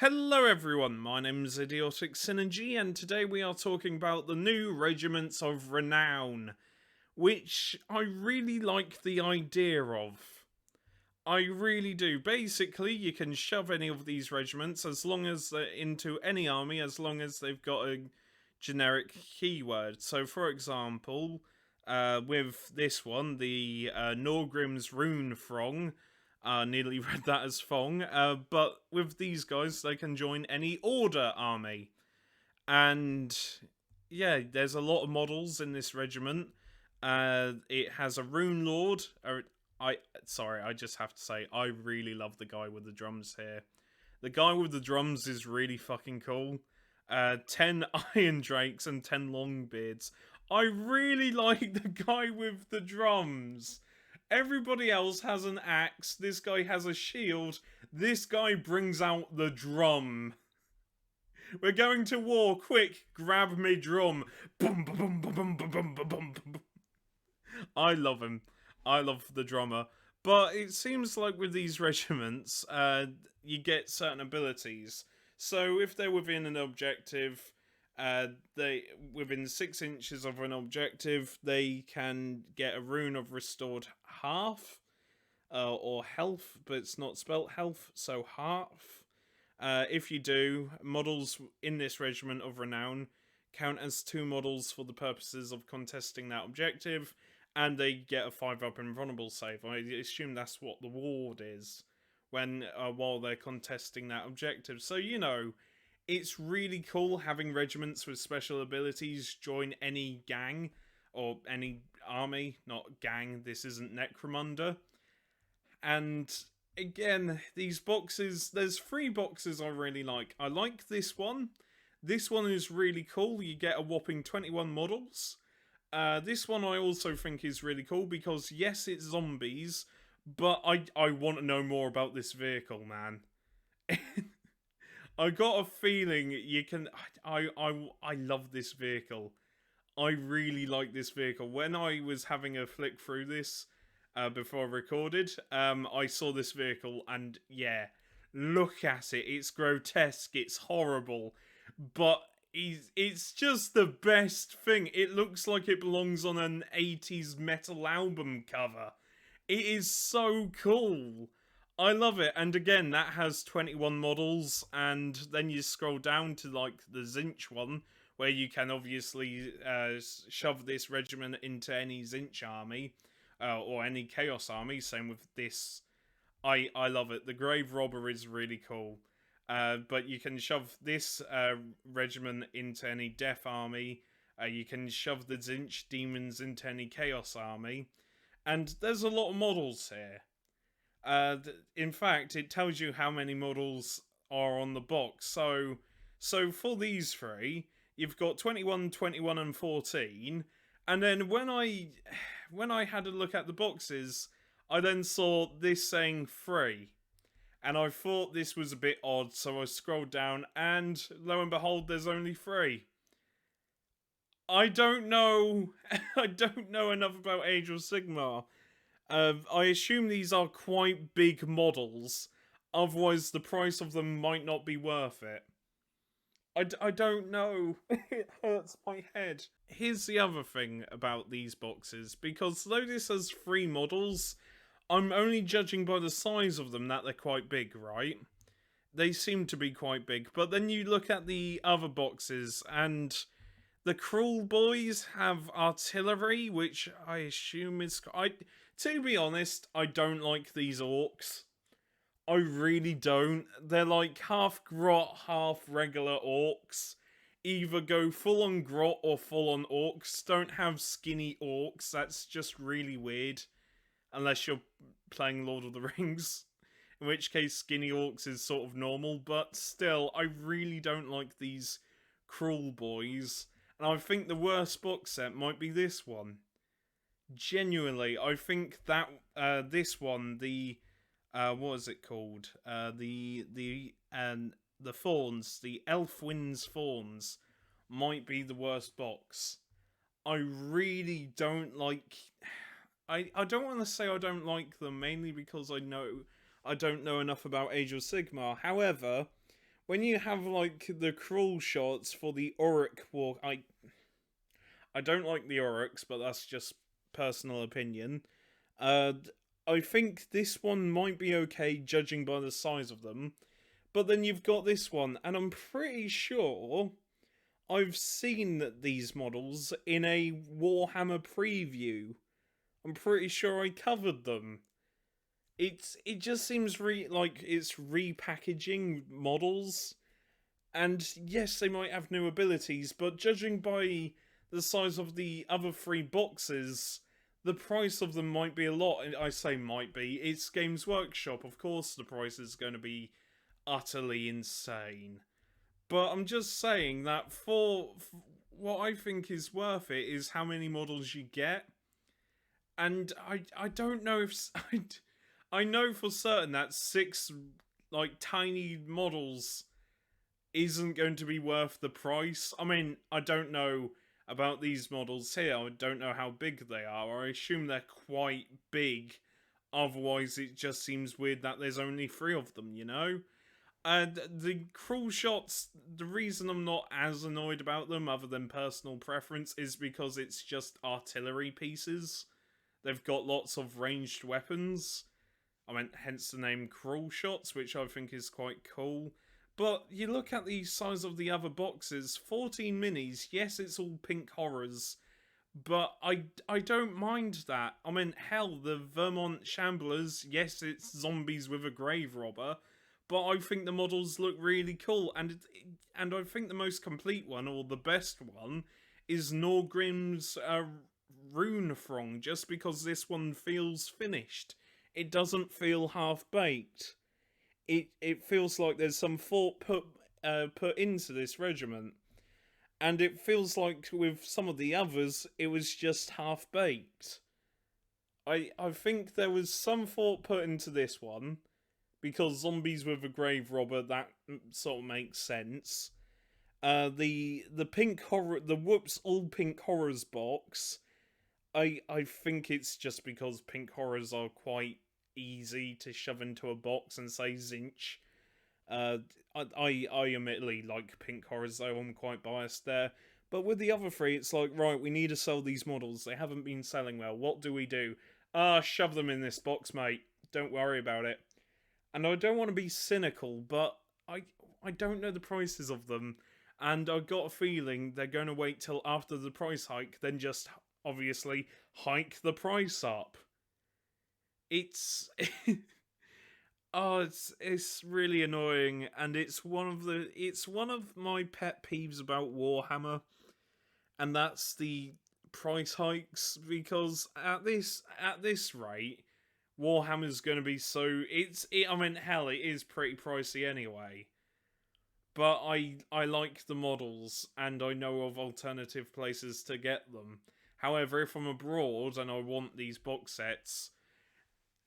Hello everyone, my name is Idiotic Synergy, and today we are talking about the new Regiments of Renown, which I really like the idea of. I really do. Basically, you can shove any of these regiments as long as they're into any army, as long as they've got a generic keyword. So, for example, with this one, the Norgrim's Rune Throng, nearly read that as Thong, but with these guys, they can join any Order army. And yeah, there's a lot of models in this regiment. It has a Rune Lord. I just have to say, I really love the guy with the drums here. The guy with the drums is really fucking cool. 10 Iron Drakes and 10 Longbeards. I really like the guy with the drums. Everybody else has an axe. This guy has a shield. This guy brings out the drum. We're going to war. Quick, grab me drum. Boom, boom, boom, boom, boom, boom, boom, boom, boom. I love him. I love the drummer. But it seems like with these regiments, you get certain abilities. So if they're within an objective, they within 6 inches of an objective, they can get a rune of restored half, or health, but it's not spelt health, so half. If you do, models in this regiment of renown count as 2 models for the purposes of contesting that objective, and they get a 5-up invulnerable save. I assume that's what the ward is when while they're contesting that objective. So, you know, it's really cool having regiments with special abilities join any gang or any army, not gang. This isn't Necromunda. And again, these boxes, there's 3 boxes I really like. I like this one. This one is really cool. You get a whopping 21 models. This one I also think is really cool because, yes, it's zombies, but I want to know more about this vehicle, man. I got a feeling you can... I love this vehicle. I really like this vehicle. When I was having a flick through this before I recorded, I saw this vehicle and, yeah, look at it. It's grotesque, it's horrible, but it's just the best thing. It looks like it belongs on an 80s metal album cover. It is so cool. I love it. And again, that has 21 models, and then you scroll down to like the Zinch one, where you can obviously shove this regiment into any Zinch army, or any Chaos army. Same with this. I love it. The Grave Robber is really cool. But you can shove this regiment into any Death army. You can shove the Zinch demons into any Chaos army. And there's a lot of models here. In fact, it tells you how many models are on the box. So for these 3, you've got 21, 21, and 14. And then when I had a look at the boxes, I then saw this saying 3. And I thought this was a bit odd, so I scrolled down, and lo and behold, there's only 3. I don't know. I don't know enough about Age of Sigmar. I assume these are quite big models, otherwise the price of them might not be worth it. I don't know. It hurts my head. Here's the other thing about these boxes, because though this has 3 models, I'm only judging by the size of them that they're quite big, right? They seem to be quite big, but then you look at the other boxes, and the Cruel Boys have artillery, which I assume is... To be honest, I don't like these orcs. I really don't. They're like half grot, half regular orcs. Either go full on grot or full on orcs. Don't have skinny orcs. That's just really weird. Unless you're playing Lord of the Rings. In which case skinny orcs is sort of normal. But still, I really don't like these Cruel Boys. And I think the worst box set might be this one. Genuinely, I think that this one, the what is it called? The Fawns, the Elfwinds Fawns, might be the worst box. I really don't like. I don't want to say I don't like them, mainly because I don't know enough about Age of Sigmar. However, when you have like the crawl shots for the Auric walk, I don't like the Aurics, but that's just personal opinion. Uh, I think this one might be okay judging by the size of them, but then you've got this one, and I'm pretty sure I've seen these models in a Warhammer preview. I'm pretty sure I covered them. It just seems like it's repackaging models, and yes, they might have new abilities, but judging by the size of the other three boxes, the price of them might be a lot. I say might be. It's Games Workshop. Of course, the price is going to be utterly insane. But I'm just saying that for what I think is worth it is how many models you get. And I don't know if I know for certain that 6 like tiny models isn't going to be worth the price. I mean, I don't know about these models here. I don't know how big they are. I assume they're quite big. Otherwise, it just seems weird that there's only 3 of them, you know? And the cruel shots, the reason I'm not as annoyed about them, other than personal preference, is because it's just artillery pieces. They've got lots of ranged weapons. I mean, hence the name cruel shots, which I think is quite cool. But you look at the size of the other boxes, 14 minis, yes, it's all pink horrors, but I don't mind that. I mean, hell, the Vermont Shamblers, yes, it's zombies with a grave robber, but I think the models look really cool, and I think the most complete one, or the best one, is Norgrim's Rune Throng, just because this one feels finished. It doesn't feel half-baked. It feels like there's some thought put into this regiment, and it feels like with some of the others it was just half baked. I think there was some thought put into this one because zombies with a grave robber, that sort of makes sense. The pink horror, the whoops all pink horrors box. I think it's just because pink horrors are quite easy to shove into a box and say zinch. Uh, I admittedly like pink horrors, though I'm quite biased there. But with the other 3, it's like, right, we need to sell these models. They haven't been selling well. What do we do? Shove them in this box, mate. Don't worry about it. And I don't want to be cynical, but I don't know the prices of them. And I got a feeling they're going to wait till after the price hike, then just, obviously, hike the price up. It's... Oh, it's really annoying, and it's one of my pet peeves about Warhammer, and that's the price hikes. Because at this rate, Warhammer's going to be I mean, hell, it is pretty pricey anyway. But I like the models, and I know of alternative places to get them. However, if I'm abroad and I want these box sets,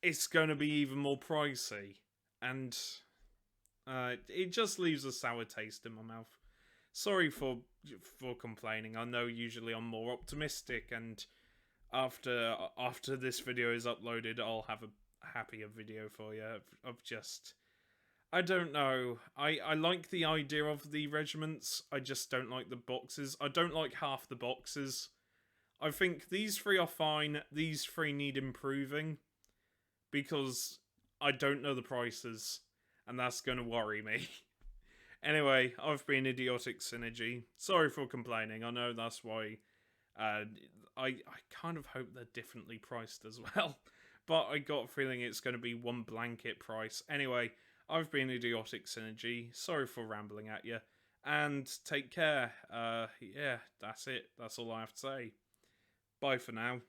it's going to be even more pricey, and it just leaves a sour taste in my mouth. Sorry for complaining. I know usually I'm more optimistic, and after this video is uploaded, I'll have a happier video for you. Of just, I don't know. I like the idea of the regiments. I just don't like the boxes. I don't like half the boxes. I think these 3 are fine. These 3 need improving, because I don't know the prices, and that's going to worry me. Anyway, I've been Idiotic Synergy. Sorry for complaining. I know that's why I kind of hope they're differently priced as well. But I got a feeling it's going to be one blanket price. Anyway, I've been Idiotic Synergy. Sorry for rambling at you. And take care. Yeah, that's it. That's all I have to say. Bye for now.